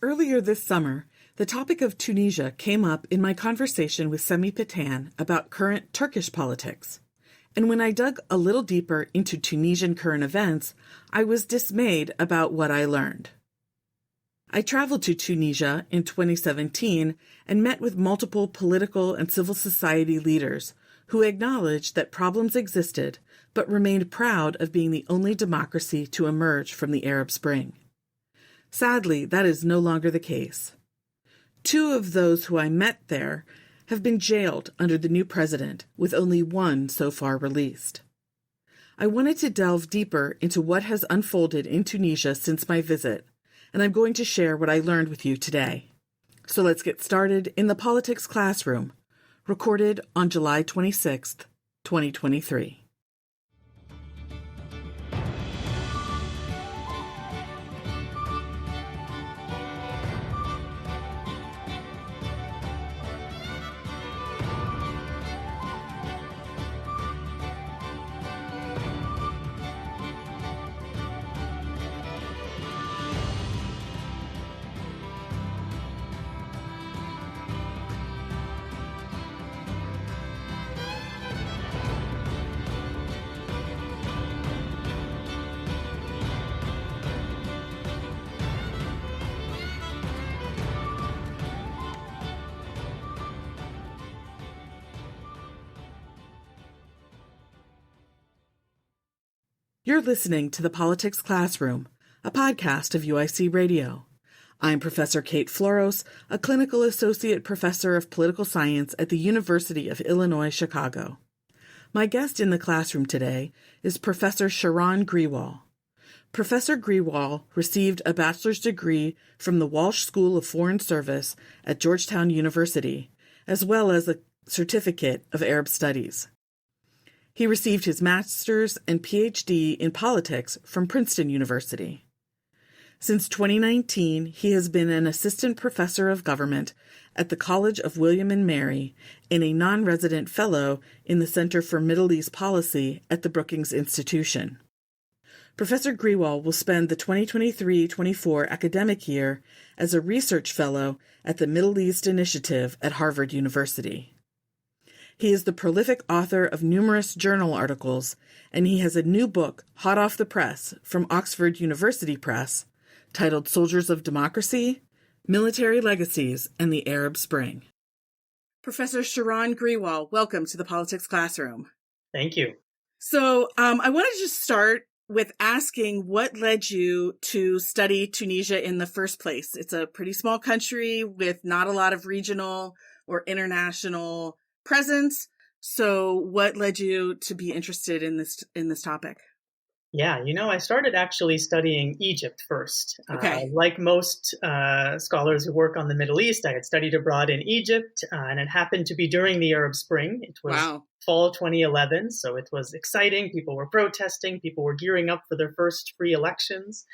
Earlier this summer, the topic of Tunisia came up in my conversation with Semi Patan about current Turkish politics. And when I dug a little deeper into Tunisian current events, I was dismayed about what I learned. I traveled to Tunisia in 2017 and met with multiple political and civil society leaders who acknowledged that problems existed but remained proud of being the only democracy to emerge from the Arab Spring. Sadly, that is no longer the case. Two of those who I met there have been jailed under the new president, with only one so far released. I wanted to delve deeper into what has unfolded in Tunisia since my visit, and I'm going to share what I learned with you today. So let's get started in the Politics Classroom, recorded on July 26th, 2023. You're listening to the Politics Classroom, a podcast of UIC Radio. I'm Professor Kate Floros, a clinical associate professor of political science at the University of Illinois, Chicago. My guest in the classroom today is Professor Sheran Grewal. Professor Grewal received a bachelor's degree from the Walsh School of Foreign Service at Georgetown University, as well as a certificate of Arab Studies. He received his master's and PhD in politics from Princeton University. Since 2019, he has been an assistant professor of government at the College of William and Mary and a non-resident fellow in the Center for Middle East Policy at the Brookings Institution. Professor Grewal will spend the 2023-24 academic year as a research fellow at the Middle East Initiative at Harvard University. He is the prolific author of numerous journal articles, and he has a new book, hot off the press, from Oxford University Press, titled Soldiers of Democracy, Military Legacies, and the Arab Spring. Professor Sheran Grewal, welcome to the Politics Classroom. Thank you. So I wanted to just start with asking what led you to study Tunisia in the first place. It's a pretty small country with not a lot of regional or international presence. So what led you to be interested in this topic? Yeah, I started actually studying Egypt first. Okay. Like most scholars who work on the Middle East, I had studied abroad in Egypt, and it happened to be during the Arab Spring. It was fall 2011, so it was exciting. People were protesting. People were gearing up for their first free elections.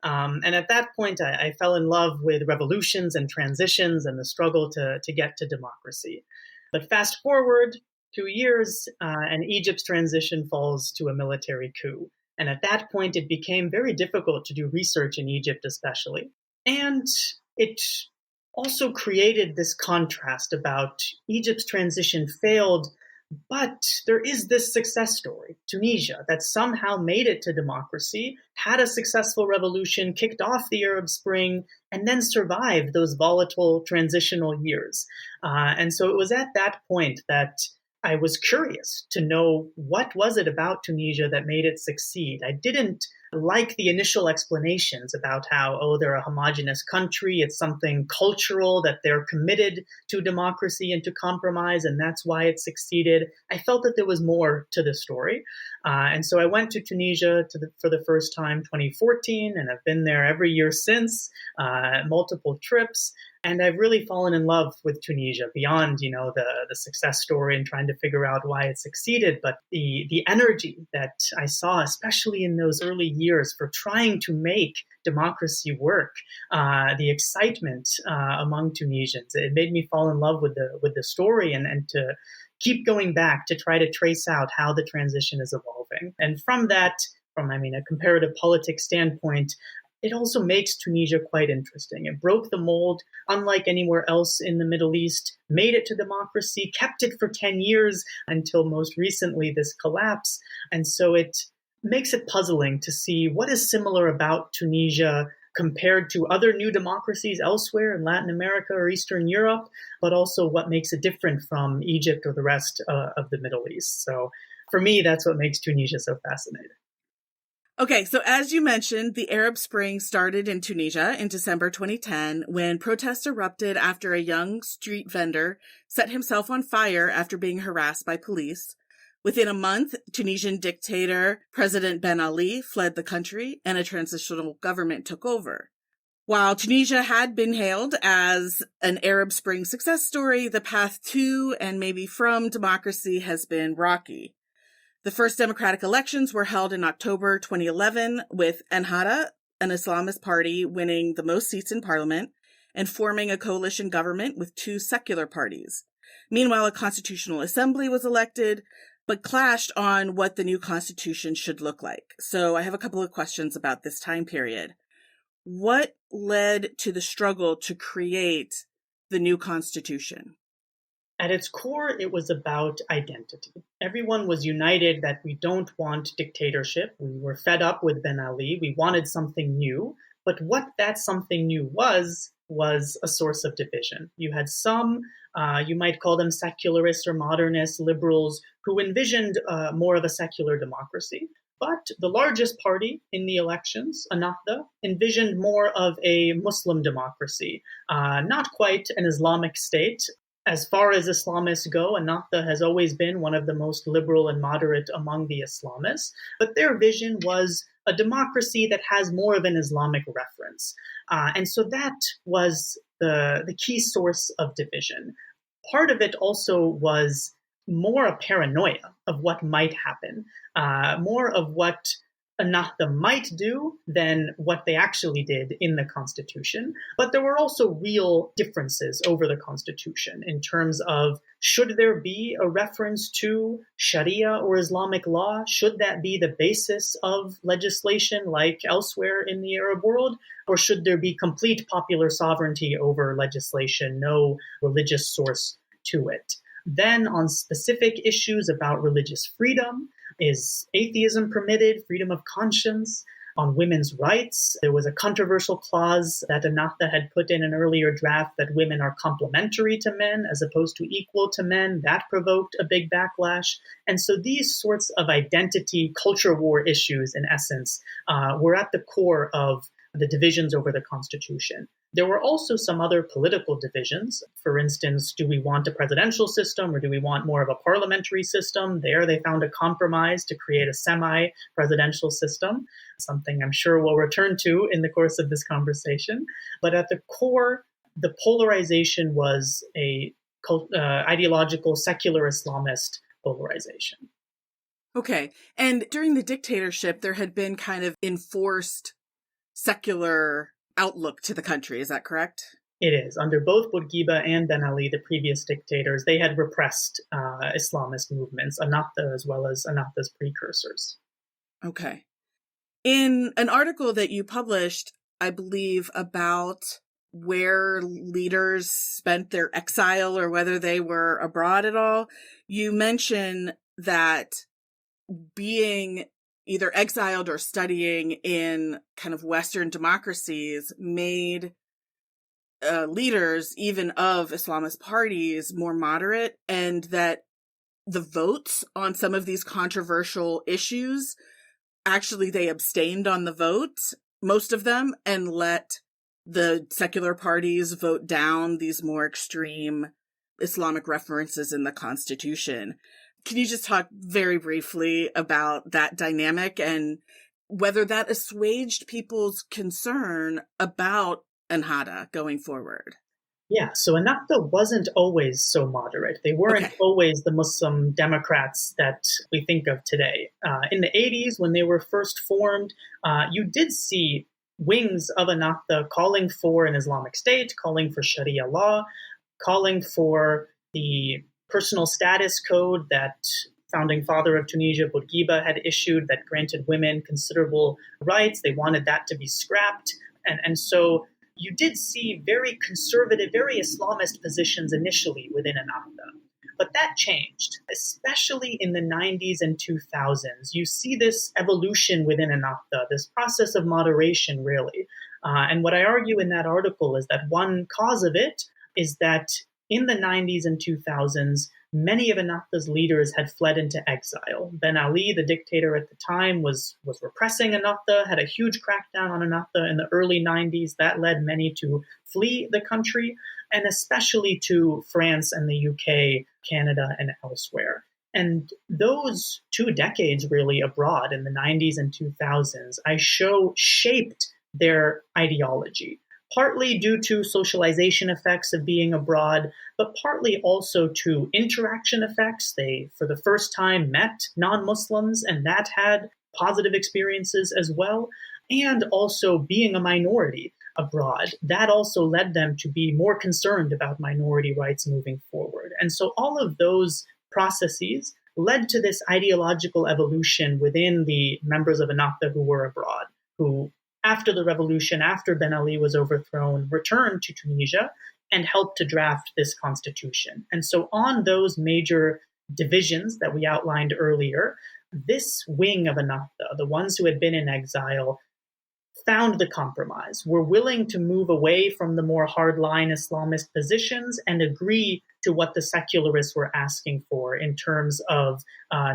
And at that point, I fell in love with revolutions and transitions and the struggle to get to democracy. But fast forward 2 years, and Egypt's transition falls to a military coup. And at that point, it became very difficult to do research in Egypt, especially. And it also created this contrast about Egypt's transition failed, but there is this success story, Tunisia, that somehow made it to democracy, had a successful revolution, kicked off the Arab Spring, and then survived those volatile transitional years. And so it was at that point that I was curious to know what was it about Tunisia that made it succeed. I didn't like the initial explanations about how, they're a homogenous country. It's something cultural, that they're committed to democracy and to compromise, and that's why it succeeded. I felt that there was more to the story. And so I went to Tunisia for the first time 2014, and I've been there every year since, multiple trips. And I've really fallen in love with Tunisia beyond, the success story and trying to figure out why it succeeded. But the energy that I saw, especially in those early years, for trying to make democracy work, the excitement among Tunisians, it made me fall in love with the story and to keep going back to try to trace out how the transition is evolving. And from that, from a comparative politics standpoint, it also makes Tunisia quite interesting. It broke the mold, unlike anywhere else in the Middle East, made it to democracy, kept it for 10 years until most recently this collapse. And so it makes it puzzling to see what is similar about Tunisia compared to other new democracies elsewhere in Latin America or Eastern Europe, but also what makes it different from Egypt or the rest of the Middle East. So for me, that's what makes Tunisia so fascinating. Okay, so as you mentioned, the Arab Spring started in Tunisia in December 2010 when protests erupted after a young street vendor set himself on fire after being harassed by police. Within a month, Tunisian dictator President Ben Ali fled the country and a transitional government took over. While Tunisia had been hailed as an Arab Spring success story, the path to and maybe from democracy has been rocky. The first democratic elections were held in October 2011, with Ennahda, an Islamist party, winning the most seats in parliament and forming a coalition government with two secular parties. Meanwhile, a constitutional assembly was elected, but clashed on what the new constitution should look like. So I have a couple of questions about this time period. What led to the struggle to create the new constitution? At its core, it was about identity. Everyone was united that we don't want dictatorship. We were fed up with Ben Ali. We wanted something new. But what that something new was a source of division. You had some, you might call them secularists or modernists, liberals, who envisioned more of a secular democracy. But the largest party in the elections, Ennahda, envisioned more of a Muslim democracy, not quite an Islamic state. As far as Islamists go, Ennahda has always been one of the most liberal and moderate among the Islamists, but their vision was a democracy that has more of an Islamic reference. And so that was the key source of division. Part of it also was more a paranoia of what might happen, more of what Ennahda might do than what they actually did in the Constitution. But there were also real differences over the Constitution in terms of, should there be a reference to Sharia or Islamic law? Should that be the basis of legislation like elsewhere in the Arab world? Or should there be complete popular sovereignty over legislation, no religious source to it? Then on specific issues about religious freedom, is atheism permitted, freedom of conscience? On women's rights, there was a controversial clause that Ennahda had put in an earlier draft that women are complementary to men as opposed to equal to men. That provoked a big backlash. And so these sorts of identity, culture war issues, in essence, were at the core of the divisions over the Constitution. There were also some other political divisions. For instance, do we want a presidential system or do we want more of a parliamentary system? There they found a compromise to create a semi-presidential system, something I'm sure we'll return to in the course of this conversation. But at the core, the polarization was a ideological secular Islamist polarization. Okay. And during the dictatorship, there had been kind of enforced secular outlook to the country. Is that correct? It is. Under both Bourguiba and Ben Ali, the previous dictators, they had repressed Islamist movements, Ennahda as well as Ennahda's precursors. Okay. In an article that you published, I believe, about where leaders spent their exile or whether they were abroad at all, you mention that being either exiled or studying in kind of Western democracies made leaders, even of Islamist parties, more moderate, and that the votes on some of these controversial issues, actually they abstained on the vote, most of them, and let the secular parties vote down these more extreme Islamic references in the Constitution. Can you just talk very briefly about that dynamic and whether that assuaged people's concern about Ennahda going forward? Yeah, so Ennahda wasn't always so moderate. They weren't always the Muslim Democrats that we think of today. In the 80s, when they were first formed, you did see wings of Ennahda calling for an Islamic state, calling for Sharia law, calling for the personal status code that founding father of Tunisia, Bourguiba, had issued that granted women considerable rights. They wanted that to be scrapped. And so you did see very conservative, very Islamist positions initially within Ennahda. But that changed, especially in the 90s and 2000s. You see this evolution within Ennahda, this process of moderation, really. And what I argue in that article is that one cause of it is that in the 90s and 2000s, many of Ennahda's leaders had fled into exile. Ben Ali, the dictator at the time, was repressing Ennahda, had a huge crackdown on Ennahda in the early 90s. That led many to flee the country, and especially to France and the UK, Canada, and elsewhere. And those 2 decades really abroad in the 90s and 2000s, I show shaped their ideology, partly due to socialization effects of being abroad, but partly also to interaction effects. They, for the first time, met non-Muslims, and that had positive experiences as well. And also being a minority abroad, that also led them to be more concerned about minority rights moving forward. And so all of those processes led to this ideological evolution within the members of Ennahda who were abroad, who after the revolution, after Ben Ali was overthrown, returned to Tunisia and helped to draft this constitution. And so on those major divisions that we outlined earlier, this wing of Ennahda, the ones who had been in exile, found the compromise, were willing to move away from the more hardline Islamist positions and agree to what the secularists were asking for in terms of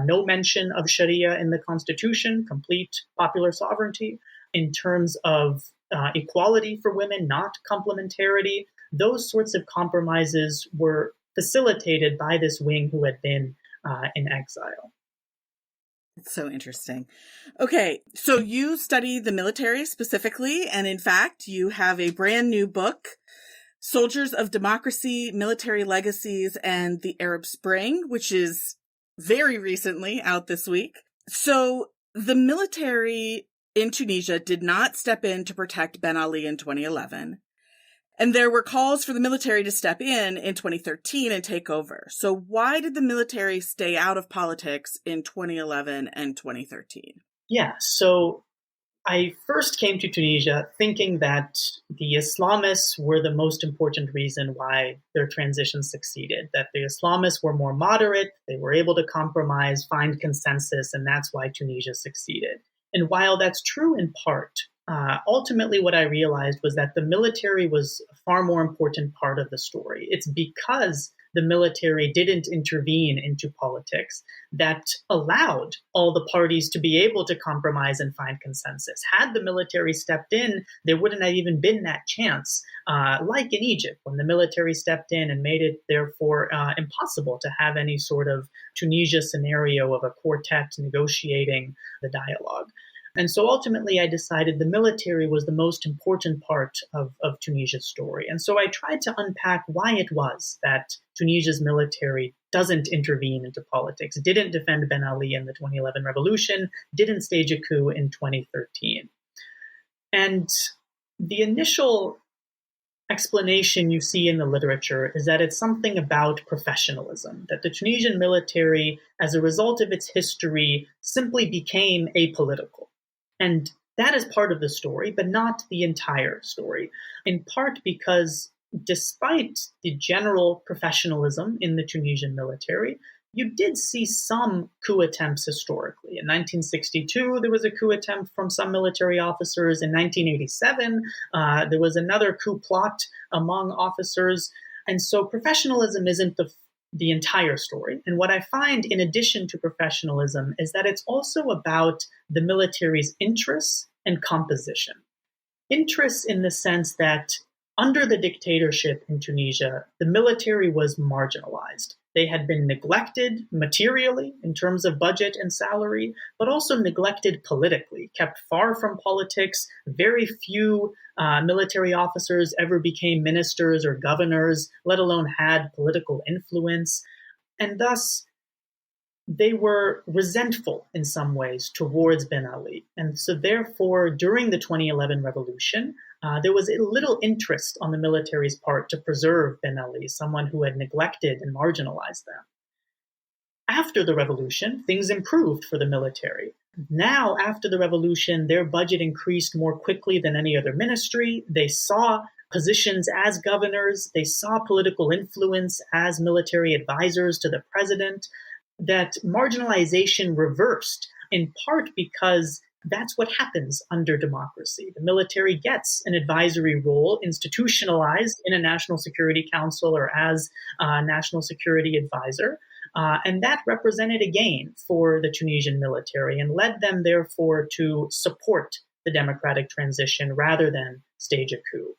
no mention of Sharia in the constitution, complete popular sovereignty, in terms of equality for women, not complementarity. Those sorts of compromises were facilitated by this wing who had been in exile. It's so interesting. Okay, so you study the military specifically, and in fact, you have a brand new book, Soldiers of Democracy, Military Legacies, and the Arab Spring, which is very recently out this week. So the military in Tunisia did not step in to protect Ben Ali in 2011. And there were calls for the military to step in 2013 and take over. So why did the military stay out of politics in 2011 and 2013? Yeah, so I first came to Tunisia thinking that the Islamists were the most important reason why their transition succeeded, that the Islamists were more moderate, they were able to compromise, find consensus, and that's why Tunisia succeeded. And while that's true in part, ultimately what I realized was that the military was a far more important part of the story. It's because the military didn't intervene into politics that allowed all the parties to be able to compromise and find consensus. Had the military stepped in, there wouldn't have even been that chance, like in Egypt, when the military stepped in and made it, therefore, impossible to have any sort of Tunisia scenario of a quartet negotiating the dialogue. And so ultimately, I decided the military was the most important part of Tunisia's story. And so I tried to unpack why it was that Tunisia's military doesn't intervene into politics, didn't defend Ben Ali in the 2011 revolution, didn't stage a coup in 2013. And the initial explanation you see in the literature is that it's something about professionalism, that the Tunisian military, as a result of its history, simply became apolitical. And that is part of the story, but not the entire story, in part because despite the general professionalism in the Tunisian military, you did see some coup attempts historically. In 1962, there was a coup attempt from some military officers. In 1987, there was another coup plot among officers. And so professionalism isn't the entire story. And what I find, in addition to professionalism, is that it's also about the military's interests and composition. Interests in the sense that under the dictatorship in Tunisia, the military was marginalized. They had been neglected materially in terms of budget and salary, but also neglected politically, kept far from politics. Very few military officers ever became ministers or governors, let alone had political influence. And thus, they were resentful in some ways towards Ben Ali. And so therefore, during the 2011 revolution, there was a little interest on the military's part to preserve Ben Ali, someone who had neglected and marginalized them. After the revolution, things improved for the military. Now, after the revolution, their budget increased more quickly than any other ministry. They saw positions as governors. They saw political influence as military advisors to the president. That marginalization reversed, in part because that's what happens under democracy. The military gets an advisory role institutionalized in a National Security Council or as a national security advisor. And that represented a gain for the Tunisian military and led them, therefore, to support the democratic transition rather than stage a coup.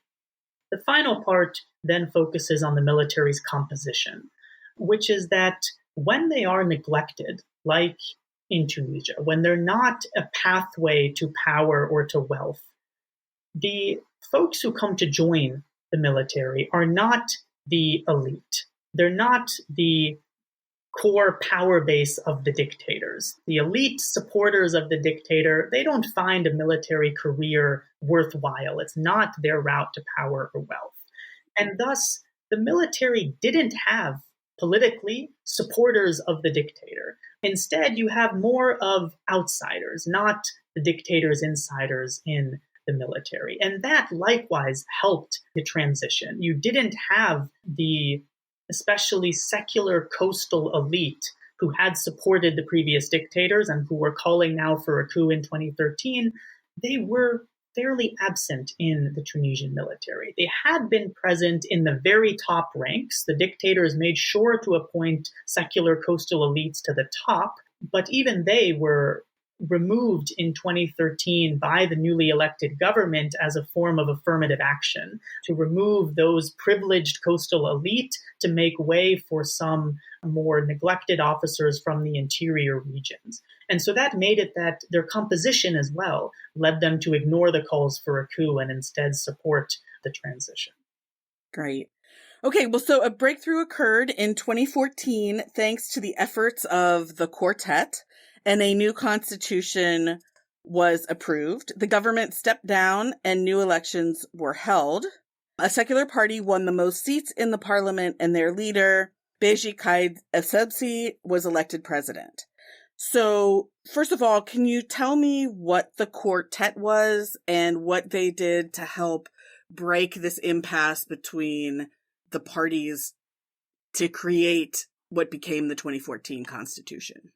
The final part then focuses on the military's composition, which is that when they are neglected, like in Tunisia, when they're not a pathway to power or to wealth, the folks who come to join the military are not the elite. They're not the core power base of the dictators. The elite supporters of the dictator, they don't find a military career worthwhile. It's not their route to power or wealth. And thus, the military didn't have politically supporters of the dictator. Instead, you have more of outsiders, not the dictator's insiders in the military. And that likewise helped the transition. You didn't have the especially secular coastal elite who had supported the previous dictators and who were calling now for a coup in 2013. They were fairly absent in the Tunisian military. They had been present in the very top ranks. The dictators made sure to appoint secular coastal elites to the top, but even they were removed in 2013 by the newly elected government as a form of affirmative action to remove those privileged coastal elite to make way for some more neglected officers from the interior regions. And so that made it that their composition as well led them to ignore the calls for a coup and instead support the transition. Great. Okay, well, so a breakthrough occurred in 2014 thanks to the efforts of the Quartet, and a new constitution was approved. The government stepped down and new elections were held. A secular party won the most seats in the parliament, and their leader, Beji Caid Essebsi, was elected president. So, first of all, can you tell me what the Quartet was and what they did to help break this impasse between the parties to create what became the 2014 Constitution?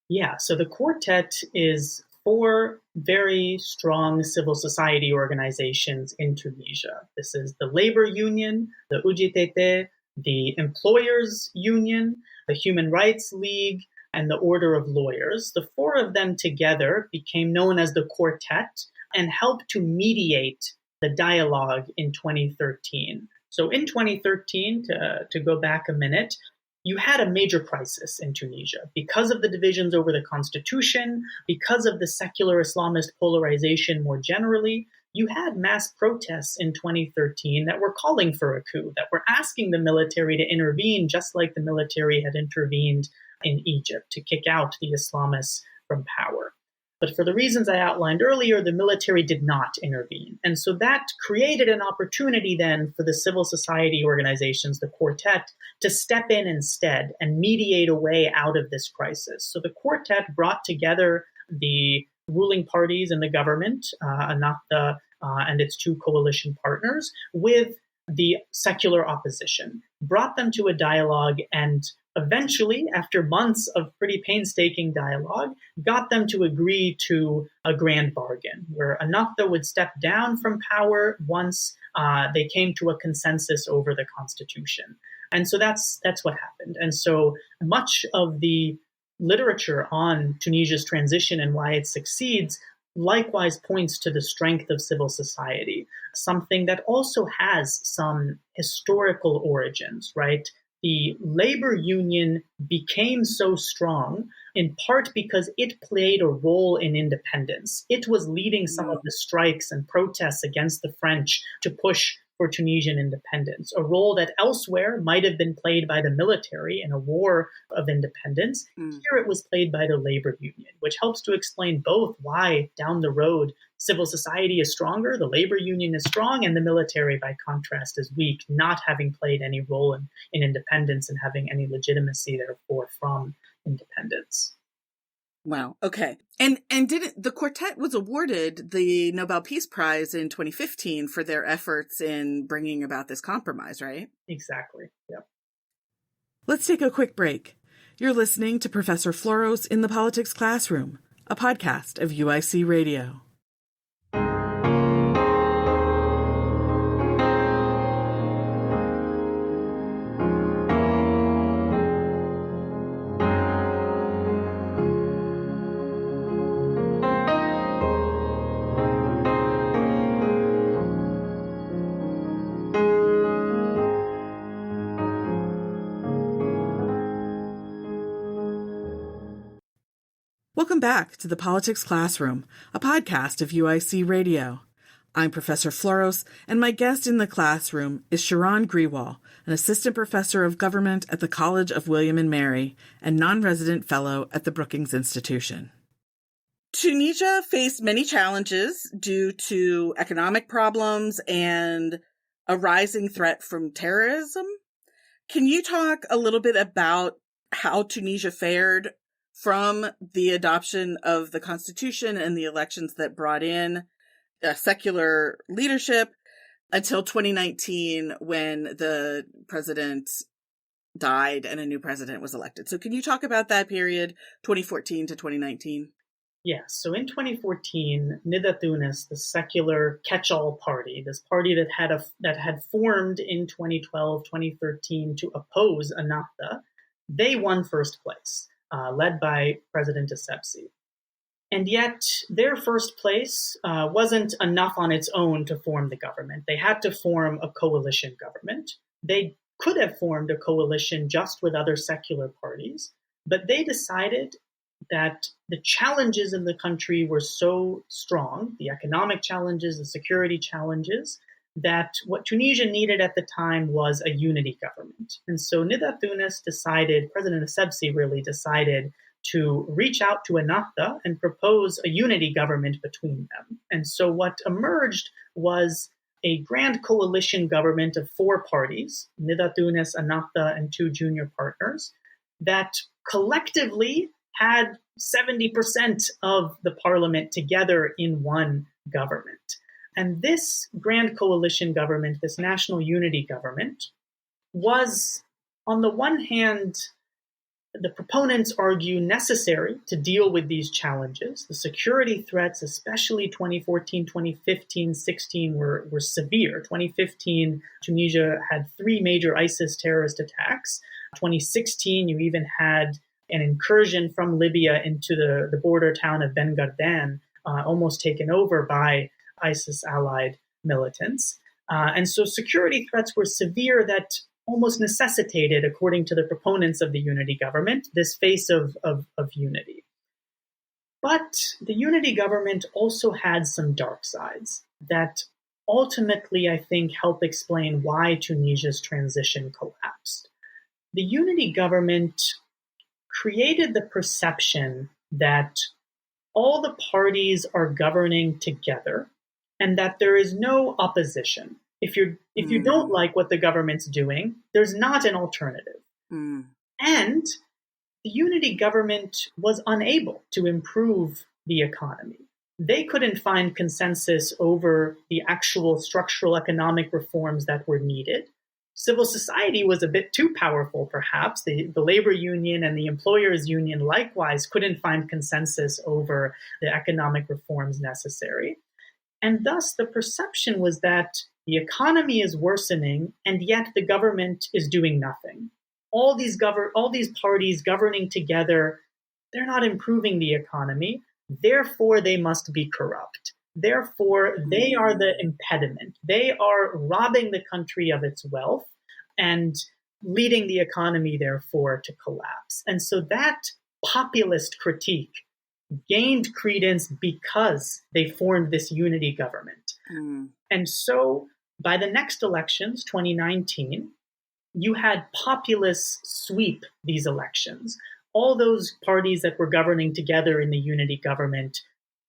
Yeah, so the Quartet is 4 very strong civil society organizations in Tunisia. This is the Labor Union, the UGTT, the Employers Union, the Human Rights League, and the Order of Lawyers. The 4 of them together became known as the Quartet and helped to mediate the dialogue in 2013. So in 2013, to go back a minute, you had a major crisis in Tunisia because of the divisions over the constitution, because of the secular Islamist polarization more generally. You had mass protests in 2013 that were calling for a coup, that were asking the military to intervene, just like the military had intervened in Egypt to kick out the Islamists from power. But for the reasons I outlined earlier, the military did not intervene. And so that created an opportunity then for the civil society organizations, the Quartet, to step in instead and mediate a way out of this crisis. So the Quartet brought together the ruling parties in the government, Ennahda and its 2 coalition partners, with the secular opposition, brought them to a dialogue, and eventually, after months of pretty painstaking dialogue, got them to agree to a grand bargain where Ennahda would step down from power once they came to a consensus over the constitution. And so that's what happened. And so much of the literature on Tunisia's transition and why it succeeds likewise points to the strength of civil society, something that also has some historical origins, right? The labor union became so strong in part because it played a role in independence. It was leading some of the strikes and protests against the French to push for Tunisian independence, a role that elsewhere might have been played by the military in a war of independence. Here it was played by the labor union, which helps to explain both why down the road civil society is stronger, the labor union is strong, and the military, by contrast, is weak, not having played any role in independence and having any legitimacy, therefore, from independence. Wow. Okay. And didn't the quartet was awarded the Nobel Peace Prize in 2015 for their efforts in bringing about this compromise, right? Exactly. Yep. Let's take a quick break. You're listening to Professor Floros in the Politics Classroom, a podcast of UIC Radio. Welcome back to the Politics Classroom, a podcast of UIC Radio. I'm Professor Floros, and my guest in the classroom is Sheroun Grewal, an assistant professor of government at the College of William and Mary and non-resident fellow at the Brookings Institution. Tunisia faced many challenges due to economic problems and a rising threat from terrorism. Can you talk a little bit about how Tunisia fared from the adoption of the constitution and the elections that brought in secular leadership until 2019 when the president died and a new president was elected? So can you talk about that period, 2014 to 2019? Yes. So in 2014, Nida Tounes, the secular catch-all party, this party that had formed in 2012, 2013 to oppose Ennahda, they won first place. Led by President Essebsi. And yet their first place wasn't enough on its own to form the government. They had to form a coalition government. They could have formed a coalition just with other secular parties, but they decided that the challenges in the country were so strong, the economic challenges, the security challenges, that what Tunisia needed at the time was a unity government. And so Nida Tounes President Essebsi really decided to reach out to Ennahda and propose a unity government between them. And so what emerged was a grand coalition government of four parties, Nida Tounes, Ennahda, and two junior partners, that collectively had 70% of the parliament together in one government. And this grand coalition government, this national unity government, was, on the one hand, the proponents argue necessary to deal with these challenges. The security threats, especially 2014, 2015, 16, were severe. 2015, Tunisia had 3 major ISIS terrorist attacks. 2016, you even had an incursion from Libya into the border town of Ben Gardan, almost taken over by ISIS-allied militants. And so security threats were severe that almost necessitated, according to the proponents of the unity government, this face of unity. But the unity government also had some dark sides that ultimately, I think, help explain why Tunisia's transition collapsed. The unity government created the perception that all the parties are governing together and that there is no opposition. If you don't like what the government's doing, there's not an alternative. And the unity government was unable to improve the economy. They couldn't find consensus over the actual structural economic reforms that were needed. Civil society was a bit too powerful, perhaps. The labor union and the employers union likewise couldn't find consensus over the economic reforms necessary. And thus the perception was that the economy is worsening, and yet the government is doing nothing. All these parties governing together, they're not improving the economy. Therefore, they must be corrupt. Therefore, they are the impediment. They are robbing the country of its wealth and leading the economy, therefore, to collapse. And so that populist critique gained credence because they formed this unity government. And so by the next elections, 2019, you had populists sweep these elections. All those parties that were governing together in the unity government,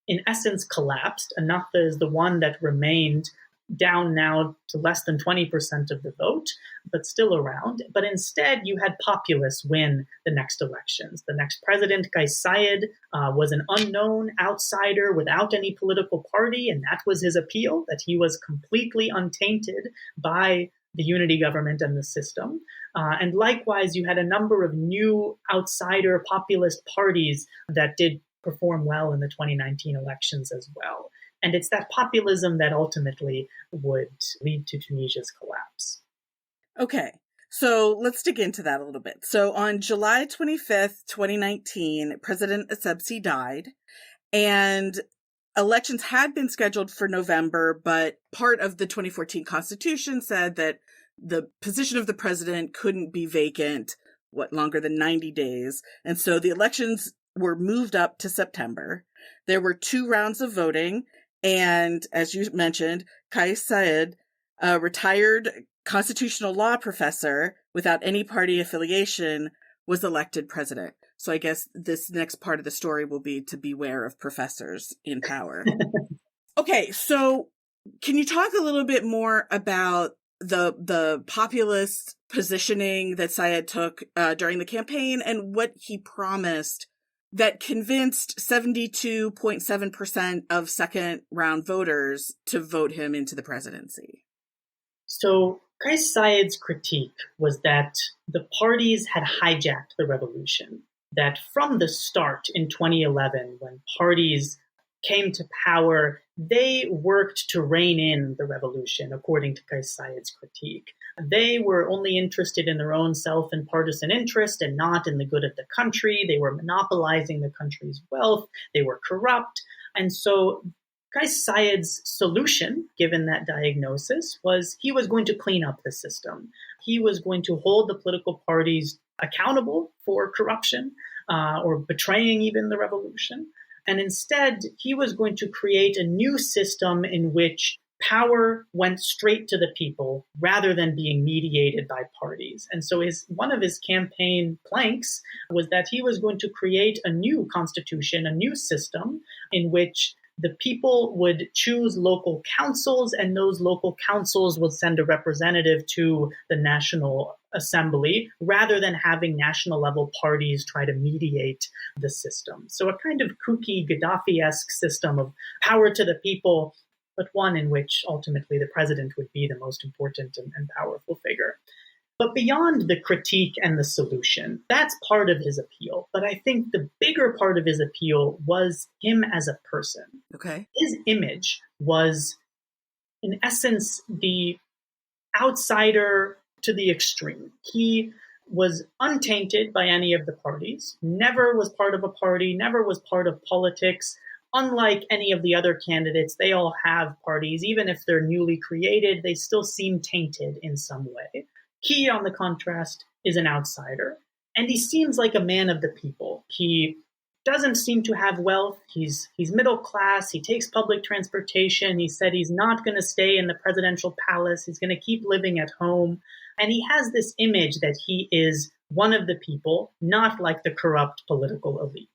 in essence, collapsed. Ennahda is the one that remained down now to less than 20% of the vote, but still around. But instead, you had populists win the next elections. The next president, Kais Saied, was an unknown outsider without any political party, and that was his appeal, that he was completely untainted by the unity government and the system. And likewise, you had a number of new outsider populist parties that did perform well in the 2019 elections as well. And it's that populism that ultimately would lead to Tunisia's collapse. Okay, so let's dig into that a little bit. So on July 25th, 2019, President Essebsi died, and elections had been scheduled for November, but part of the 2014 Constitution said that the position of the president couldn't be vacant, longer than 90 days. And so the elections were moved up to September. There were 2 rounds of voting. And as you mentioned, Kais Saied, a retired constitutional law professor without any party affiliation, was elected president. So I guess this next part of the story will be to beware of professors in power. Okay, so can you talk a little bit more about the populist positioning that Saied took during the campaign and what he promised that convinced 72.7% of second round voters to vote him into the presidency? So Kais Saied's critique was that the parties had hijacked the revolution, that from the start in 2011, when parties came to power, they worked to rein in the revolution, according to Kais Saied's critique. They were only interested in their own self and partisan interest and not in the good of the country. They were monopolizing the country's wealth. They were corrupt. And so Kais Saied's solution, given that diagnosis, was he was going to clean up the system. He was going to hold the political parties accountable for corruption or betraying even the revolution. And instead, he was going to create a new system in which power went straight to the people rather than being mediated by parties. And so one of his campaign planks was that he was going to create a new constitution, a new system in which the people would choose local councils, and those local councils would send a representative to the National Assembly rather than having national level parties try to mediate the system. So a kind of kooky Gaddafi-esque system of power to the people, but one in which ultimately the president would be the most important and powerful figure. But beyond the critique and the solution, that's part of his appeal. But I think the bigger part of his appeal was him as a person. Okay. His image was, in essence, the outsider to the extreme. He was untainted by any of the parties, never was part of a party, never was part of politics. Unlike any of the other candidates, they all have parties. Even if they're newly created, they still seem tainted in some way. He, on the contrast, is an outsider, and he seems like a man of the people. He doesn't seem to have wealth. He's middle class. He takes public transportation. He said he's not going to stay in the presidential palace. He's going to keep living at home. And he has this image that he is one of the people, not like the corrupt political elite.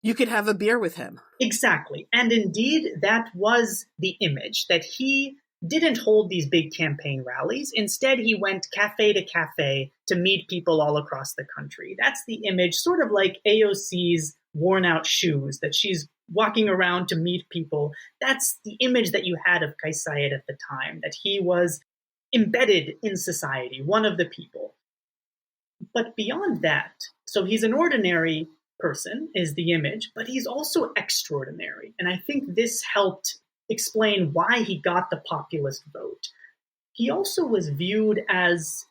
You could have a beer with him. Exactly. And indeed, that was the image, that he didn't hold these big campaign rallies. Instead, he went cafe to cafe to meet people all across the country. That's the image, sort of like AOC's worn out shoes, that she's walking around to meet people. That's the image that you had of Kais Saied at the time, that he was embedded in society, one of the people. But beyond that, so he's an ordinary person, is the image, but he's also extraordinary. And I think this helped explain why he got the populist vote. He also was viewed as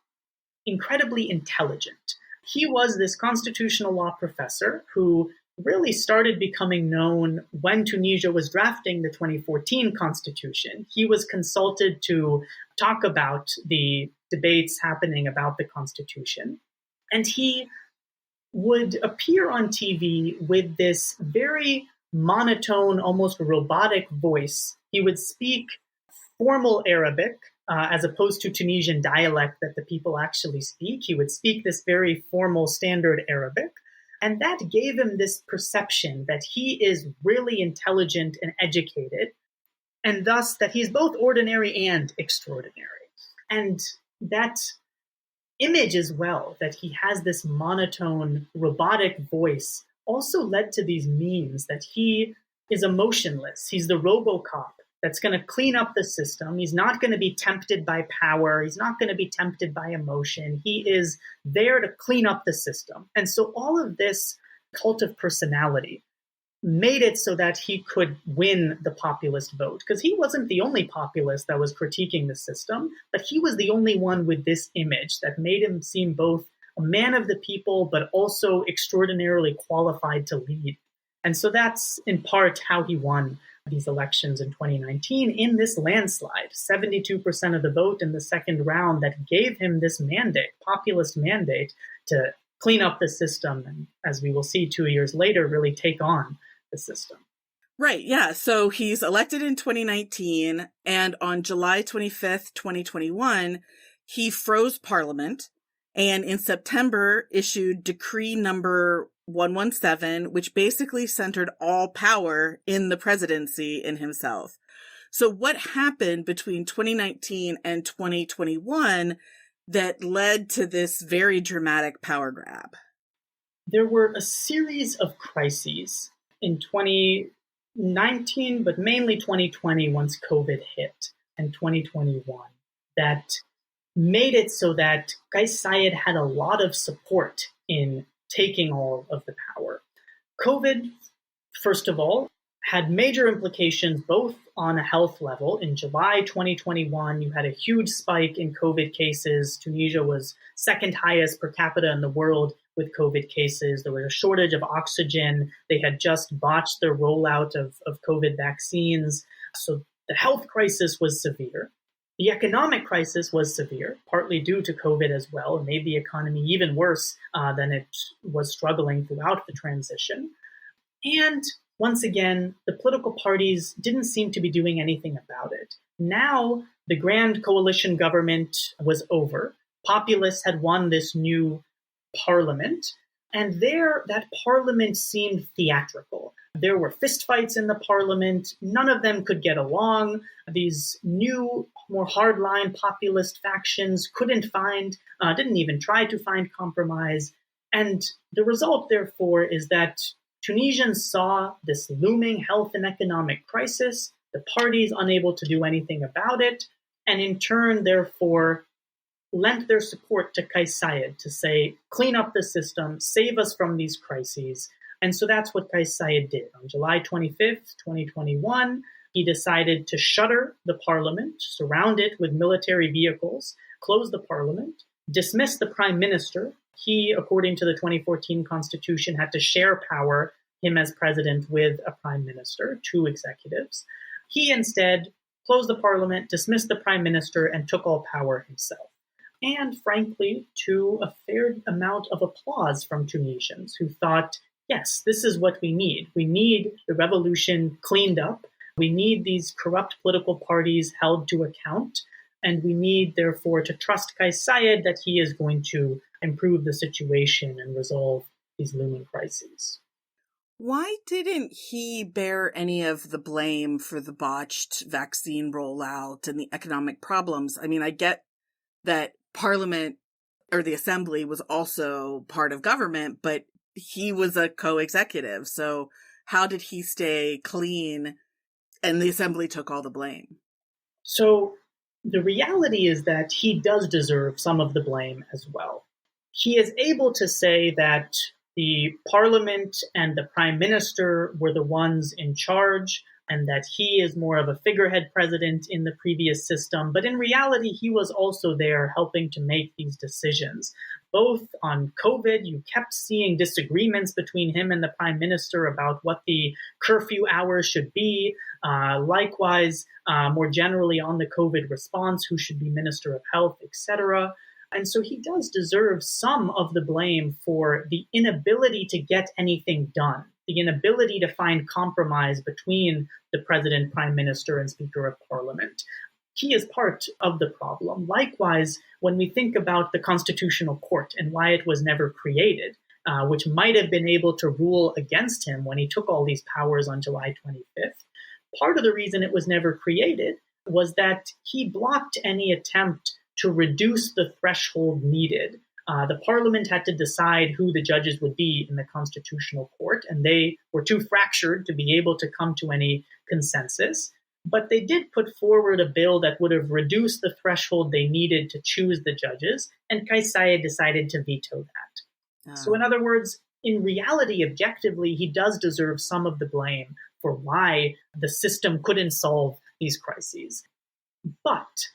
incredibly intelligent. He was this constitutional law professor who really started becoming known when Tunisia was drafting the 2014 constitution. He was consulted to talk about the debates happening about the constitution. And he would appear on TV with this very monotone, almost robotic voice. He would speak formal Arabic as opposed to Tunisian dialect that the people actually speak. He would speak this very formal standard Arabic. And that gave him this perception that he is really intelligent and educated. and thus that he's both ordinary and extraordinary. And that image as well, that he has this monotone, robotic voice, also led to these memes that he is emotionless. He's the RoboCop that's going to clean up the system. He's not going to be tempted by power. He's not going to be tempted by emotion. He is there to clean up the system. And so all of this cult of personality made it so that he could win the populist vote, because he wasn't the only populist that was critiquing the system, but he was the only one with this image that made him seem both a man of the people, but also extraordinarily qualified to lead. And so that's in part how he won these elections in 2019 in this landslide, 72% of the vote in the second round that gave him this mandate, populist mandate, to clean up the system. And as we will see 2 years later, really take on the system. Right. Yeah. So he's elected in 2019, and on July 25th, 2021, he froze Parliament and in September issued Decree number 117, which basically centered all power in the presidency in himself. So what happened between 2019 and 2021 that led to this very dramatic power grab? There were a series of crises in 2019, but mainly 2020 once COVID hit, and 2021, that made it so that Kais Saied had a lot of support in taking all of the power. COVID, first of all, had major implications both on a health level. In July 2021, you had a huge spike in COVID cases. Tunisia was second highest per capita in the world with COVID cases. There was a shortage of oxygen. They had just botched their rollout of COVID vaccines. So the health crisis was severe. The economic crisis was severe, partly due to COVID as well, and made the economy even worse than it was struggling throughout the transition. And once again, the political parties didn't seem to be doing anything about it. Now, the grand coalition government was over. Populists had won this new parliament, and there, that parliament seemed theatrical. There were fistfights in the parliament. None of them could get along. These new, more hardline populist factions didn't even try to find compromise. And the result, therefore, is that Tunisians saw this looming health and economic crisis, the parties unable to do anything about it, and in turn, therefore, lent their support to Kais Saied to say, clean up the system, save us from these crises. And so that's what Kais Saied did. On July 25th, 2021, he decided to shutter the parliament, surround it with military vehicles, close the parliament, dismiss the prime minister. He, according to the 2014 constitution, had to share power, him as president, with a prime minister, two executives. He instead closed the parliament, dismissed the prime minister, and took all power himself. And frankly, to a fair amount of applause from Tunisians who thought, yes, this is what we need. We need the revolution cleaned up. We need these corrupt political parties held to account. And we need, therefore, to trust Kais Saied that he is going to improve the situation and resolve these looming crises. Why didn't he bear any of the blame for the botched vaccine rollout and the economic problems? I mean, I get that Parliament or the Assembly was also part of government, but he was a co-executive. So how did he stay clean and the Assembly took all the blame? So the reality is that he does deserve some of the blame as well. He is able to say that the Parliament and the Prime Minister were the ones in charge, and that he is more of a figurehead president in the previous system. But in reality, he was also there helping to make these decisions. Both on COVID, you kept seeing disagreements between him and the prime minister about what the curfew hours should be. Likewise, more generally on the COVID response, who should be Minister of Health, etc. And so he does deserve some of the blame for the inability to get anything done, the inability to find compromise between the president, prime minister, and speaker of parliament. He is part of the problem. Likewise, when we think about the Constitutional Court and why it was never created, which might have been able to rule against him when he took all these powers on July 25th, part of the reason it was never created was that he blocked any attempt to reduce the threshold needed. The parliament had to decide who the judges would be in the constitutional court, and they were too fractured to be able to come to any consensus. But they did put forward a bill that would have reduced the threshold they needed to choose the judges, and Kais Saied decided to veto that. So in other words, in reality, objectively, he does deserve some of the blame for why the system couldn't solve these crises. But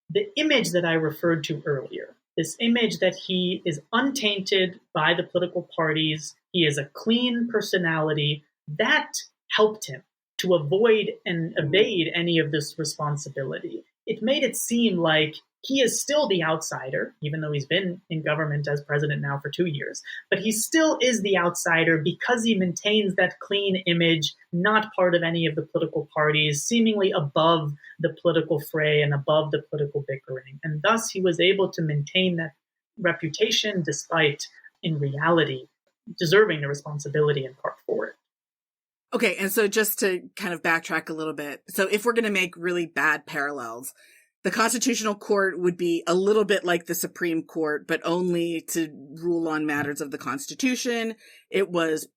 the image that I referred to earlier, this image that he is untainted by the political parties, he is a clean personality, that helped him to avoid and evade any of this responsibility. It made it seem like he is still the outsider, even though he's been in government as president now for 2 years, but he still is the outsider because he maintains that clean image, not part of any of the political parties, seemingly above the political fray and above the political bickering. And thus he was able to maintain that reputation despite, in reality, deserving the responsibility in part for it. Okay, and so just to kind of backtrack a little bit, so if we're going to make really bad parallels, the Constitutional Court would be a little bit like the Supreme Court, but only to rule on matters of the Constitution. It was,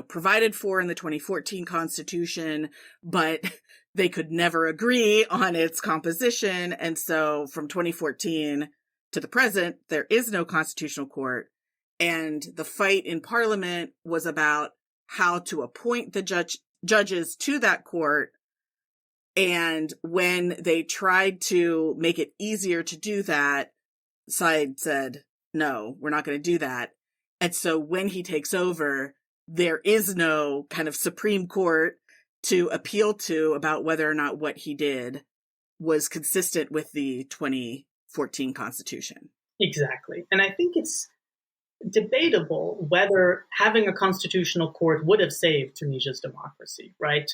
provided for in the 2014 Constitution, but they could never agree on its composition. And so from 2014 to the present, there is no Constitutional Court. And the fight in Parliament was about how to appoint the judges to that court. And when they tried to make it easier to do that, Saied said, no, we're not going to do that. And so when he takes over, there is no kind of Supreme Court to appeal to about whether or not what he did was consistent with the 2014 Constitution. Exactly. And I think it's debatable whether having a constitutional court would have saved Tunisia's democracy, right?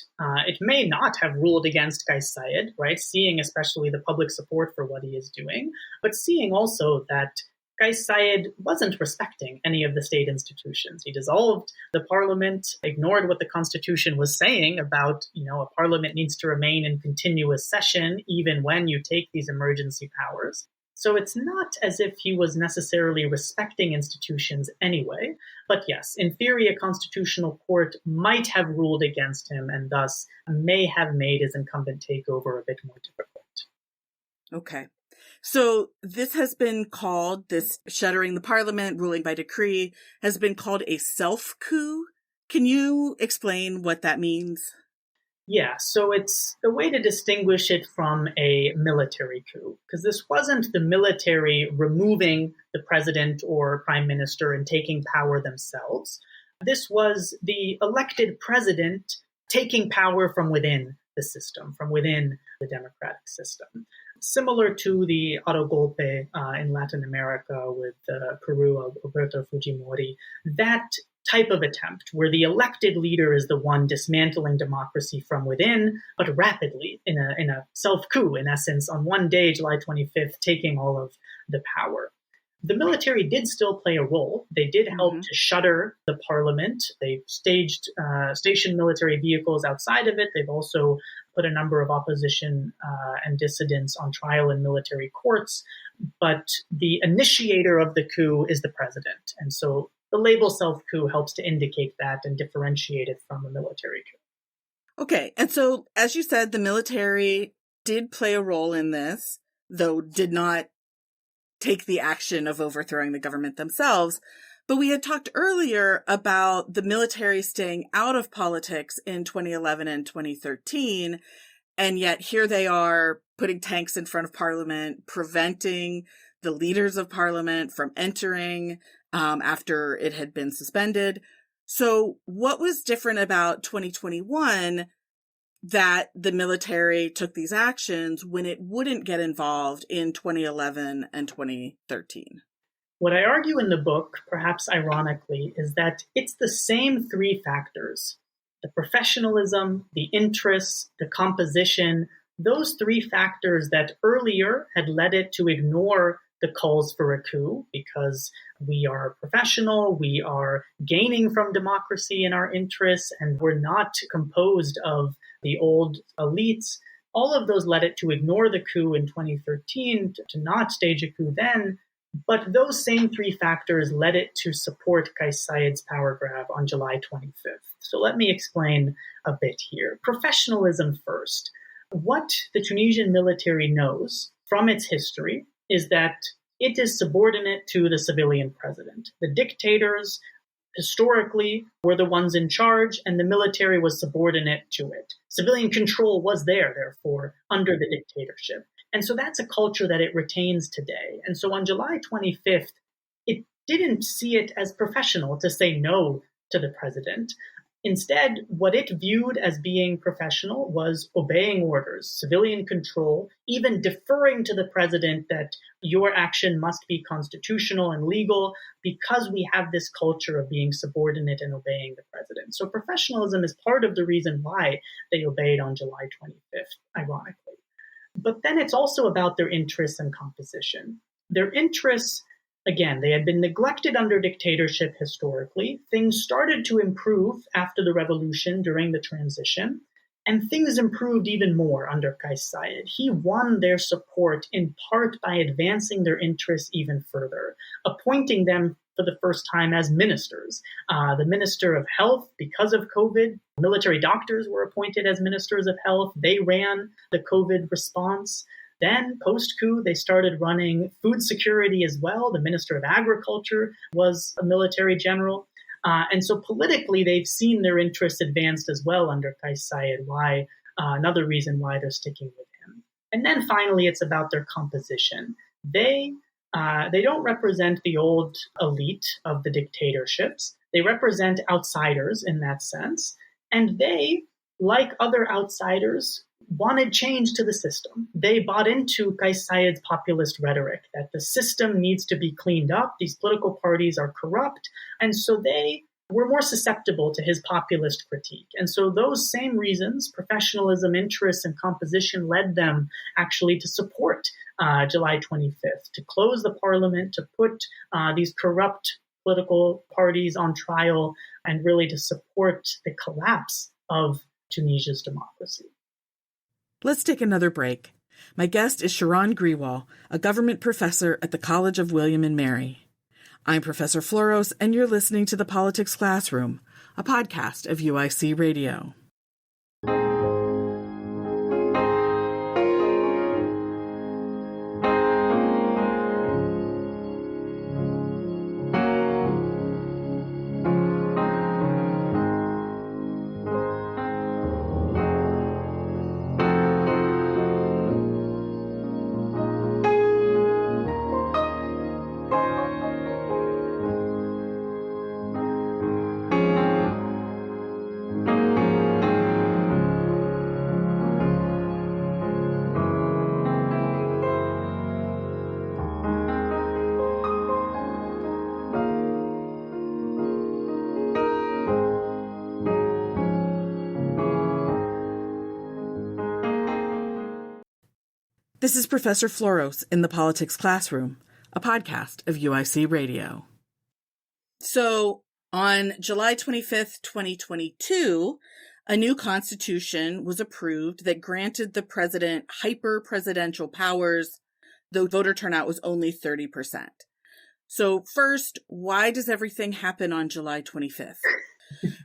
It may not have ruled against Kais Saied, right? Seeing especially the public support for what he is doing, but seeing also that Kais Saied wasn't respecting any of the state institutions. He dissolved the parliament, ignored what the constitution was saying about, a parliament needs to remain in continuous session even when you take these emergency powers. So it's not as if he was necessarily respecting institutions anyway. But yes, in theory, a constitutional court might have ruled against him and thus may have made his incumbent takeover a bit more difficult. Okay. So this has been called, this shuttering the parliament, ruling by decree, has been called a self-coup. Can you explain what that means? Yeah, so it's a way to distinguish it from a military coup, because this wasn't the military removing the president or prime minister and taking power themselves. This was the elected president taking power from within the system, from within the democratic system. Similar to the autogolpe in Latin America with Peru, Alberto Fujimori, that type of attempt where the elected leader is the one dismantling democracy from within, but rapidly in a self-coup, in essence, on one day, July 25th, taking all of the power. The military did still play a role. They did help to shutter the parliament. They stationed military vehicles outside of it. They've also put a number of opposition and dissidents on trial in military courts. But the initiator of the coup is the president. And so the label self-coup helps to indicate that and differentiate it from a military coup. Okay. And so, as you said, the military did play a role in this, though did not take the action of overthrowing the government themselves. But we had talked earlier about the military staying out of politics in 2011 and 2013. And yet here they are putting tanks in front of parliament, preventing the leaders of parliament from entering after it had been suspended. So what was different about 2021 that the military took these actions when it wouldn't get involved in 2011 and 2013? What I argue in the book, perhaps ironically, is that it's the same three factors: the professionalism, the interests, the composition, those three factors that earlier had led it to ignore the calls for a coup because we are professional, we are gaining from democracy in our interests, and we're not composed of the old elites. All of those led it to ignore the coup in 2013, to not stage a coup then. But those same three factors led it to support Kais Saied's power grab on July 25th. So let me explain a bit here. Professionalism first. What the Tunisian military knows from its history is that it is subordinate to the civilian president. The dictators historically were the ones in charge, and the military was subordinate to it. Civilian control was there, therefore, under the dictatorship. And so that's a culture that it retains today. And so on July 25th, it didn't see it as professional to say no to the president. Instead, what it viewed as being professional was obeying orders, civilian control, even deferring to the president that your action must be constitutional and legal because we have this culture of being subordinate and obeying the president. So professionalism is part of the reason why they obeyed on July 25th, ironically. But then it's also about their interests and composition. Their interests, again, they had been neglected under dictatorship historically. Things started to improve after the revolution during the transition, and things improved even more under Kais Saied. He won their support in part by advancing their interests even further, appointing them for the first time as ministers. The Minister of Health, because of COVID, military doctors were appointed as ministers of health. They ran the COVID response. Then, post-coup, they started running food security as well. The Minister of Agriculture was a military general. And so politically, they've seen their interests advanced as well under Kais Saied, another reason why they're sticking with him. And then finally, it's about their composition. They don't represent the old elite of the dictatorships. They represent outsiders in that sense. And they, like other outsiders, wanted change to the system. They bought into Kais Saied's populist rhetoric that the system needs to be cleaned up, these political parties are corrupt, and so they were more susceptible to his populist critique. And so those same reasons, professionalism, interests, and composition, led them actually to support July 25th, to close the parliament, to put these corrupt political parties on trial, and really to support the collapse of Tunisia's democracy. Let's take another break. My guest is Sheroun Grewal, a government professor at the College of William and Mary. I'm Professor Floros, and you're listening to The Politics Classroom, a podcast of UIC Radio. This is Professor Floros in the Politics Classroom, a podcast of UIC Radio. So, on July 25th, 2022, a new constitution was approved that granted the president hyper-presidential powers, though voter turnout was only 30%. So first, why does everything happen on July 25th?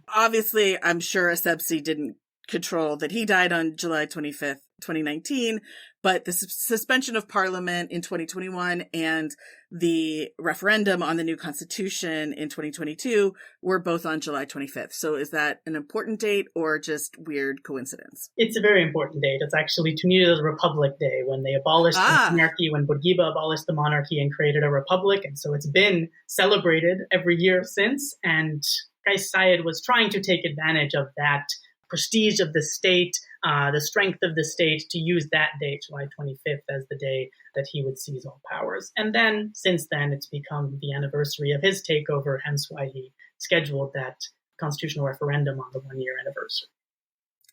Obviously, I'm sure Essebsi didn't control that he died on July 25th, 2019, but the suspension of parliament in 2021 and the referendum on the new constitution in 2022 were both on July 25th. So is that an important date or just weird coincidence? It's a very important date. It's actually Tunisia's Republic Day, when they abolished the monarchy, when Bourguiba abolished the monarchy and created a republic. And so it's been celebrated every year since. And Kais Saied was trying to take advantage of that prestige of the state, the strength of the state, to use that date, July 25th, as the day that he would seize all powers. And then, since then, it's become the anniversary of his takeover, hence why he scheduled that constitutional referendum on the one-year anniversary.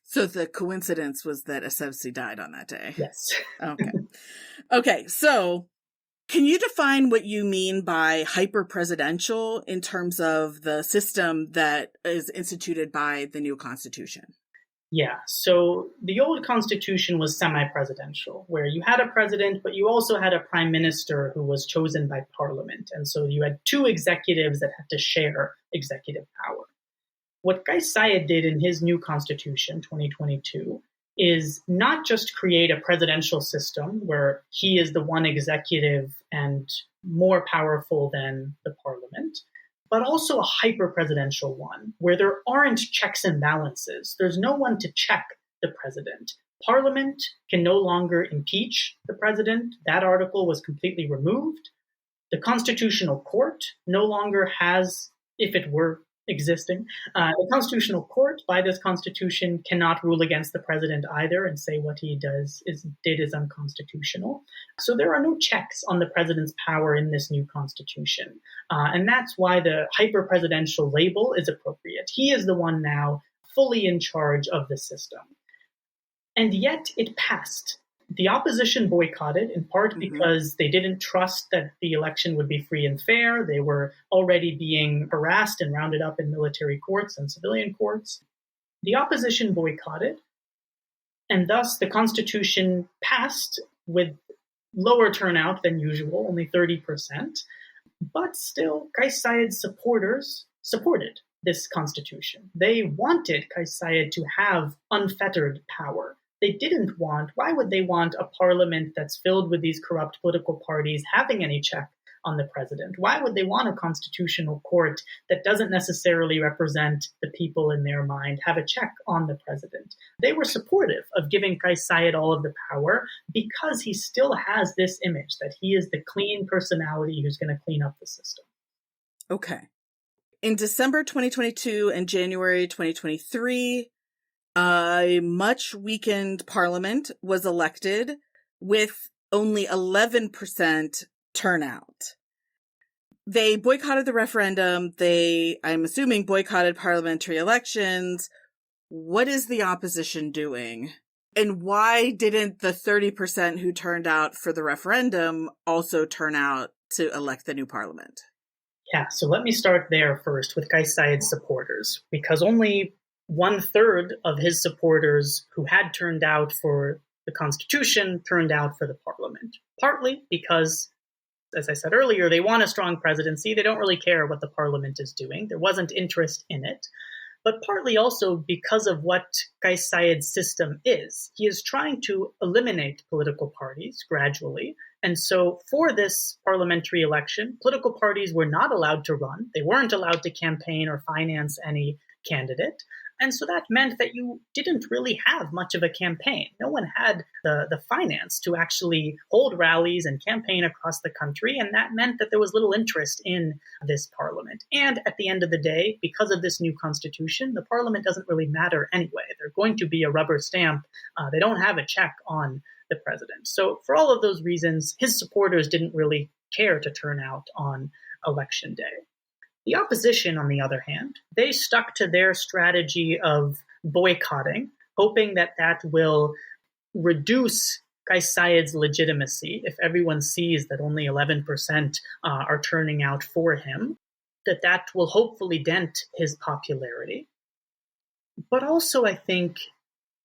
So the coincidence was that Essebsi died on that day? Yes. Okay, so can you define what you mean by hyper-presidential in terms of the system that is instituted by the new constitution? Yeah, so the old constitution was semi-presidential, where you had a president, but you also had a prime minister who was chosen by parliament. And so you had two executives that had to share executive power. What Kais Saied did in his new constitution, 2022, is not just create a presidential system where he is the one executive and more powerful than the parliament, but also a hyper-presidential one where there aren't checks and balances. There's no one to check the president. Parliament can no longer impeach the president. That article was completely removed. The Constitutional Court no longer has, if it were existing, the Constitutional Court, by this constitution, cannot rule against the president either and say what he did is unconstitutional. So there are no checks on the president's power in this new constitution. And that's why the hyper-presidential label is appropriate. He is the one now fully in charge of the system. And yet it passed. The opposition boycotted, in part because they didn't trust that the election would be free and fair. They were already being harassed and rounded up in military courts and civilian courts. The opposition boycotted, and thus the constitution passed with lower turnout than usual, only 30%. But still, Kais Saied's supporters supported this constitution. They wanted Kais Saied to have unfettered power. They didn't want, why would they want a parliament that's filled with these corrupt political parties having any check on the president? Why would they want a constitutional court that doesn't necessarily represent the people in their mind have a check on the president? They were supportive of giving Kais Saied all of the power because he still has this image that he is the clean personality who's going to clean up the system. Okay. In December 2022 and January 2023, a much weakened parliament was elected with only 11% turnout. They boycotted the referendum. I'm assuming, boycotted parliamentary elections. What is the opposition doing? And why didn't the 30% who turned out for the referendum also turn out to elect the new parliament? Yeah, so let me start there first with Kais Saied's supporters, because only 1/3 of his supporters who had turned out for the constitution turned out for the parliament. Partly because, as I said earlier, they want a strong presidency. They don't really care what the parliament is doing. There wasn't interest in it. But partly also because of what Kais Saied's system is. He is trying to eliminate political parties gradually. And so for this parliamentary election, political parties were not allowed to run. They weren't allowed to campaign or finance any candidate. And so that meant that you didn't really have much of a campaign. No one had the finance to actually hold rallies and campaign across the country. And that meant that there was little interest in this parliament. And at the end of the day, because of this new constitution, the parliament doesn't really matter anyway. They're going to be a rubber stamp. They don't have a check on the president. So for all of those reasons, his supporters didn't really care to turn out on election day. The opposition, on the other hand, they stuck to their strategy of boycotting, hoping that that will reduce Kais Saied's legitimacy if everyone sees that only 11% are turning out for him, that will hopefully dent his popularity. But also, I think,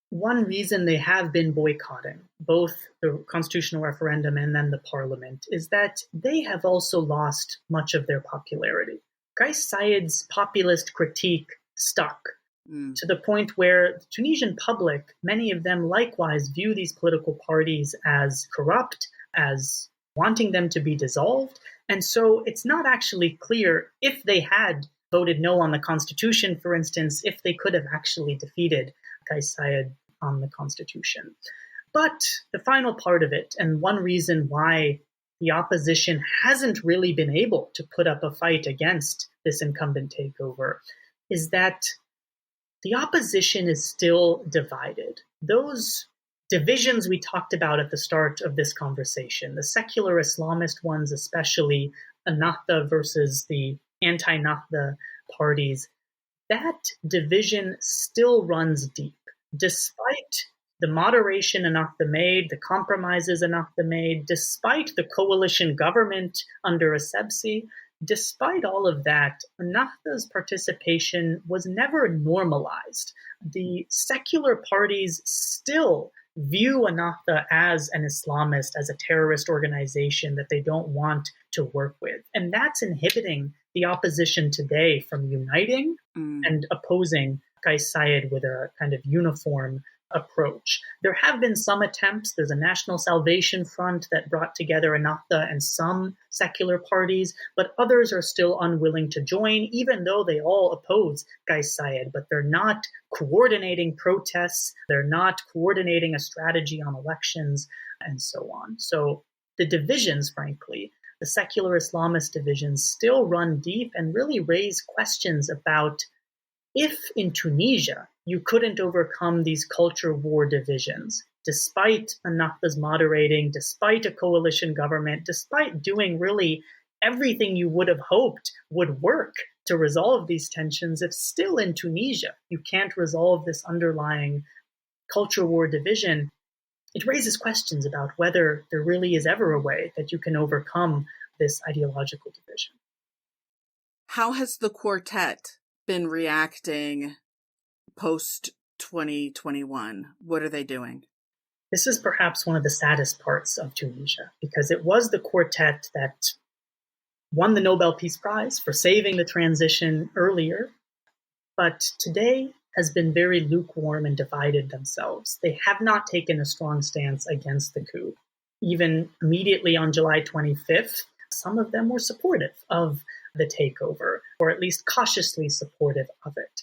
one reason they have been boycotting both the constitutional referendum and then the parliament is that they have also lost much of their popularity. Kais Saied's populist critique stuck to the point where the Tunisian public, many of them likewise view these political parties as corrupt, as wanting them to be dissolved. And so it's not actually clear if they had voted no on the constitution, for instance, if they could have actually defeated Kais Saied on the constitution. But the final part of it, and one reason why the opposition hasn't really been able to put up a fight against this incumbent takeover, is that the opposition is still divided. Those divisions we talked about at the start of this conversation, the secular Islamist ones, especially Ennahda versus the anti-Ennahda parties, that division still runs deep. Despite the moderation Ennahda made, the compromises Ennahda made, despite the coalition government under Essebsi, despite all of that, Ennahda's participation was never normalized. The secular parties still view Ennahda as an Islamist, as a terrorist organization that they don't want to work with. And that's inhibiting the opposition today from uniting and opposing Kais Saied with a kind of uniform approach. There have been some attempts. There's a National Salvation Front that brought together Ennahda and some secular parties, but others are still unwilling to join, even though they all oppose Kais Saied, but they're not coordinating protests, they're not coordinating a strategy on elections, and so on. So the divisions, frankly, the secular Islamist divisions still run deep and really raise questions about if in Tunisia you couldn't overcome these culture war divisions, despite Ennahda's moderating, despite a coalition government, despite doing really everything you would have hoped would work to resolve these tensions, if still in Tunisia you can't resolve this underlying culture war division, it raises questions about whether there really is ever a way that you can overcome this ideological division. How has the quartet been reacting post 2021? What are they doing? This is perhaps one of the saddest parts of Tunisia, because it was the quartet that won the Nobel Peace Prize for saving the transition earlier, but today has been very lukewarm and divided themselves. They have not taken a strong stance against the coup. Even immediately on July 25th, some of them were supportive of the takeover, or at least cautiously supportive of it,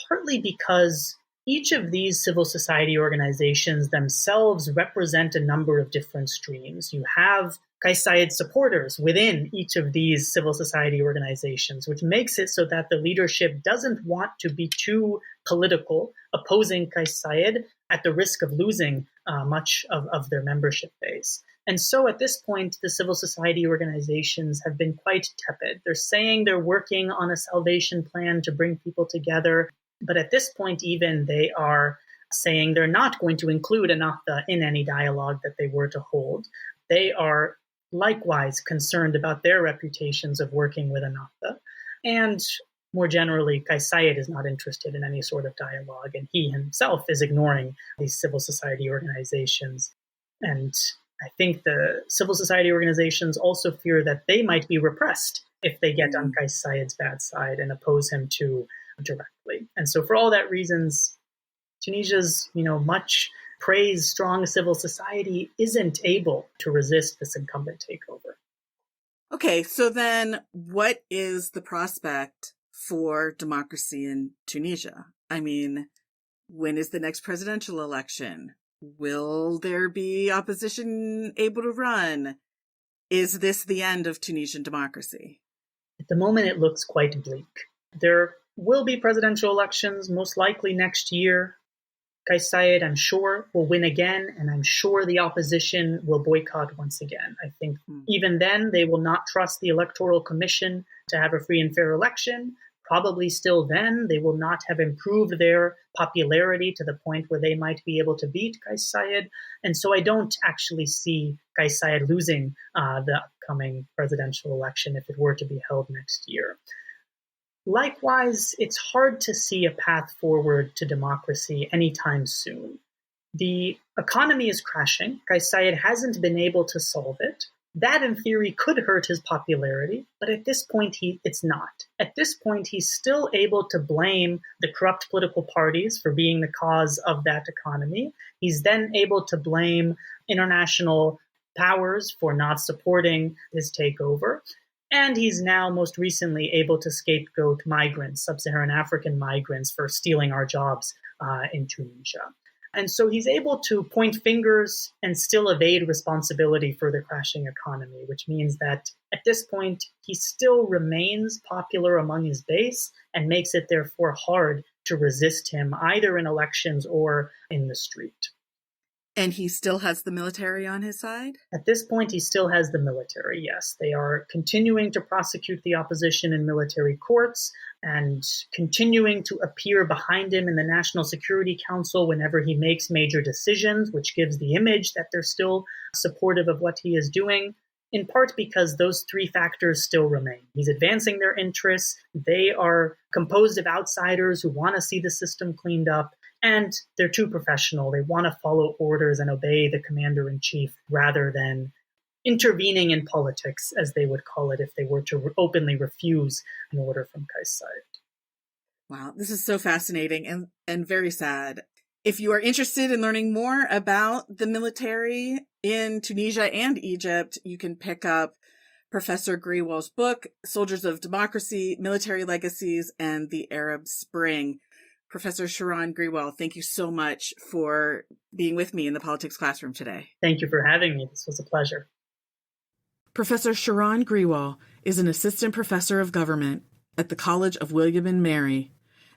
partly because each of these civil society organizations themselves represent a number of different streams. You have Kais Saied supporters within each of these civil society organizations, which makes it so that the leadership doesn't want to be too political, opposing Kais Saied at the risk of losing much of their membership base. And so at this point, the civil society organizations have been quite tepid. They're saying they're working on a salvation plan to bring people together. But at this point, even they are saying they're not going to include Ennahda in any dialogue that they were to hold. They are likewise concerned about their reputations of working with Ennahda. And more generally, Kais Saied is not interested in any sort of dialogue, and he himself is ignoring these civil society organizations. And I think the civil society organizations also fear that they might be repressed if they get on Kais Saied's bad side and oppose him too directly. And so for all that reasons, Tunisia's, much praised strong civil society isn't able to resist this incumbent takeover. Okay, so then what is the prospect for democracy in Tunisia? I mean, when is the next presidential election? Will there be opposition able to run? Is this the end of Tunisian democracy? At the moment, it looks quite bleak. There will be presidential elections, most likely next year. Kais Saied, I'm sure, will win again, and I'm sure the opposition will boycott once again. I think even then, they will not trust the Electoral Commission to have a free and fair election. Probably still then, they will not have improved their popularity to the point where they might be able to beat Kais Saied. And so I don't actually see Kais Saied losing the upcoming presidential election if it were to be held next year. Likewise, it's hard to see a path forward to democracy anytime soon. The economy is crashing. Kais Saied hasn't been able to solve it. That, in theory, could hurt his popularity, but at this point, it's not. At this point, he's still able to blame the corrupt political parties for being the cause of that economy. He's then able to blame international powers for not supporting his takeover. And he's now most recently able to scapegoat migrants, sub-Saharan African migrants, for stealing our jobs in Tunisia. And so he's able to point fingers and still evade responsibility for the crashing economy, which means that at this point, he still remains popular among his base and makes it therefore hard to resist him either in elections or in the street. And he still has the military on his side? At this point, he still has the military, yes. They are continuing to prosecute the opposition in military courts and continuing to appear behind him in the National Security Council whenever he makes major decisions, which gives the image that they're still supportive of what he is doing. in part because those three factors still remain. He's advancing their interests. They are composed of outsiders who want to see the system cleaned up. And they're too professional. They want to follow orders and obey the commander-in-chief rather than intervening in politics, as they would call it, if they were to openly refuse an order from Kaisar. Wow, this is so fascinating and very sad. If you are interested in learning more about the military in Tunisia and Egypt, you can pick up Professor Grewal's book, Soldiers of Democracy, Military Legacies, and the Arab Spring. Professor Sheroon Grewal, thank you so much for being with me in the Politics Classroom today. Thank you for having me. This was a pleasure. Professor Sheroon Grewal is an assistant professor of government at the College of William and Mary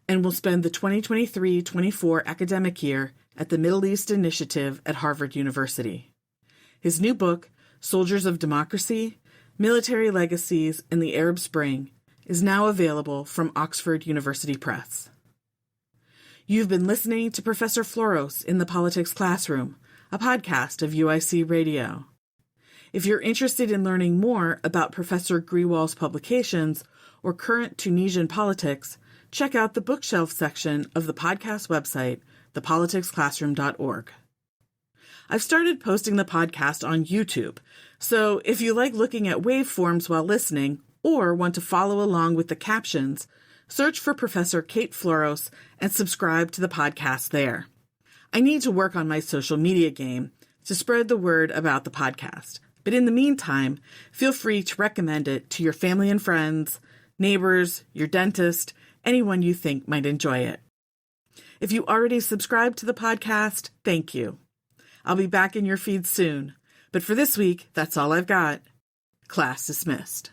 and will spend the 2023-24 academic year at the Middle East Initiative at Harvard University. His new book, Soldiers of Democracy, Military Legacies, and the Arab Spring, is now available from Oxford University Press. You've been listening to Professor Floros in the Politics Classroom, a podcast of UIC Radio. If you're interested in learning more about Professor Grewal's publications or current Tunisian politics, check out the bookshelf section of the podcast website, thepoliticsclassroom.org. I've started posting the podcast on YouTube, so if you like looking at waveforms while listening or want to follow along with the captions, search for Professor Kate Floros and subscribe to the podcast there. I need to work on my social media game to spread the word about the podcast, but in the meantime, feel free to recommend it to your family and friends, neighbors, your dentist, anyone you think might enjoy it. If you already subscribed to the podcast, thank you. I'll be back in your feed soon, but for this week, that's all I've got. Class dismissed.